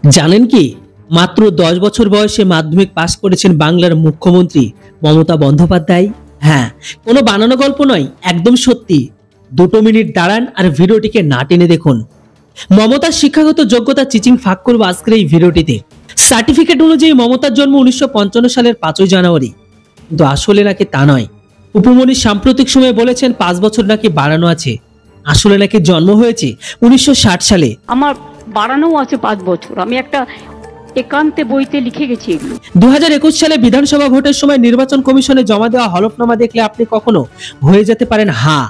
জানেন কি, মাত্র 10 বছর বয়সে মাধ্যমিক পাশ করেছেন বাংলার মুখ্যমন্ত্রী মমতা বন্দ্যোপাধ্যায়। হ্যাঁ, কোনো বানানো গল্প নয়, একদম সত্যি। 2 মিনিট দাঁড়ান আর ভিডিওটিকে না টেনে দেখুন। মমতার শিক্ষাগত যোগ্যতা চিচিং ফাঁক করবো আজকের এই ভিডিওটিতে। সার্টিফিকেট অনুযায়ী মমতার জন্ম 1955 সালের 5ই জানুয়ারি, কিন্তু আসলে নাকি তা নয়। উপমনি সাম্প্রতিক সময়ে বলেছেন 5 বছর নাকি বাড়ানো আছে, আসলে নাকি জন্ম হয়েছে 1960 সালে। আমার বাড়ানো আছে 5 বছর, আমি একটা একান্তে বইতে লিখে গেছি এগুলো। 2021 সালে বিধানসভা ভোটের সময় নির্বাচন কমিশনে জমা দেওয়া হলফনামা দেখলে আপনি কখনো হয়ে যেতে পারেন হা।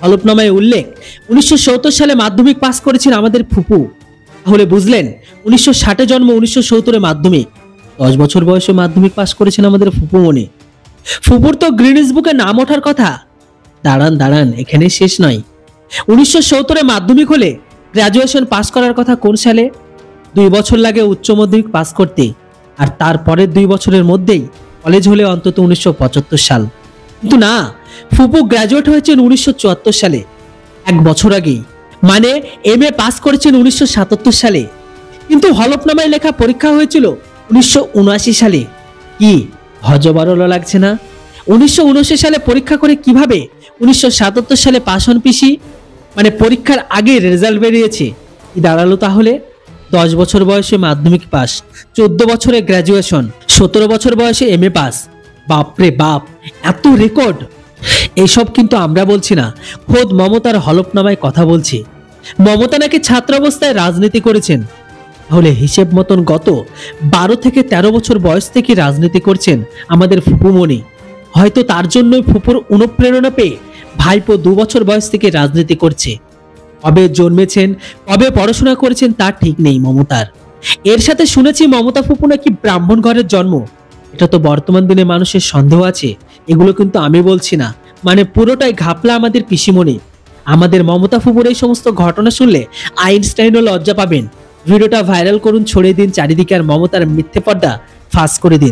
হলফনামায় উল্লেখ 1970 সালে মাধ্যমিক পাস করেছেন আমাদের ফুপু। তাহলে বুঝলেন, 1960 জন্ম, 1970 মাধ্যমিক, 10 বছর বয়সে মাধ্যমিক পাস করেছেন আমাদের ফুপু মনে। ফুপুর তো গ্রিনিস বুকে নাম ওঠার কথা। দাঁড়ান, এখানে শেষ নয়। 1970 মাধ্যমিক হলে গ্রাজুয়েশন পাস করার কথা কোন সালে? 2 বছর লাগে উচ্চ মাধ্যমিক পাস করতে, আর তারপরের 2 বছরের মধ্যেই কলেজ হলে অন্তত 1975 সাল। কিন্তু না, ফুপু গ্রাজুয়েট হয়েছেন 1974 সালে, 1 বছর আগেই। মানে MA পাস করেছেন 1977 সালে, কিন্তু হলফনামায় লেখা পরীক্ষা হয়েছিল 1979 সালে। কি হজবরল লাগছে না? 1979 সালে পরীক্ষা করে কিভাবে 1977 সালে পাস হন পিসি? মানে পরীক্ষার আগে রেজাল্ট বেরিয়েছে। কি দাঁড়ালো তাহলে? 10 বছর বয়সে মাধ্যমিক পাস, 14 বছরে গ্র্যাজুয়েশন, 17 বছর বয়সে MA পাস। বাপরে বাপ, এত রেকর্ড! এইসব কিন্তু আমরা বলছি না, খোদ মমতার হলফনামায় কথা বলছি। মমতা নাকি ছাত্র অবস্থায় রাজনীতি করেছেন। তাহলে হিসেব মতন গত 12 থেকে 13 বছর বয়স থেকে রাজনীতি করছেন আমাদের ফুপুমণি। হয়তো তার জন্যই ফুপুর অনুপ্রেরণা পেয়ে ভাইপো 2 বছর বয়স থেকে রাজনীতি করছে। কবে জন্মেছেন, কবে পড়াশোনা করেছেন তার ঠিক নেই মমতার। এর সাথে শুনেছি মমতা ফুপু নাকি ব্রাহ্মণ ঘরের জন্ম। এটা তো বর্তমান দিনে মানুষের সন্দেহ আছে, এগুলো কিন্তু আমি বলছি না। মানে পুরোটাই ঘাপলা আমাদের পিসিমণি। আমাদের মমতা ফুপুর এই সমস্ত ঘটনা শুনলে আইনস্টাইনও লজ্জা পাবেন। ভিডিওটা ভাইরাল করুন, ছড়িয়ে দিন চারিদিকে, আর মমতার মিথ্যে পর্দা ফাঁস করে দিন।